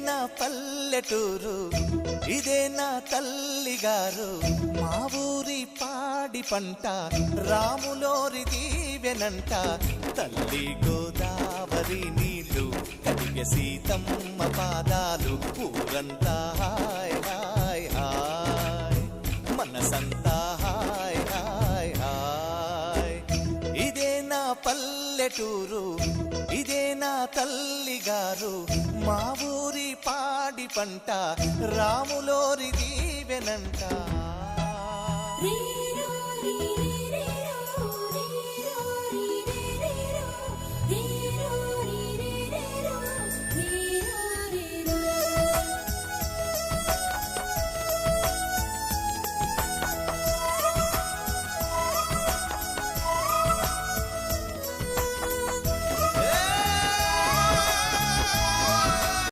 నా పల్లెటూరు, ఇదే నా తల్లిగారు. మా ఊరి పాడి పంట రాములోరి దీవెనంట. తల్లి గోదావరి నీళ్ళు కడిగే సీతమ్మ పాదాలు. ఊరంతా హాయ్ హాయ్ హాయ్, మనసంతా హాయ్ హాయ్ హాయ్. ఇదే నా పల్లెటూరు, ఇదే నా తల్లిగారు. మా ఊరి పాడి పంట రాములోరి దీవెనంట.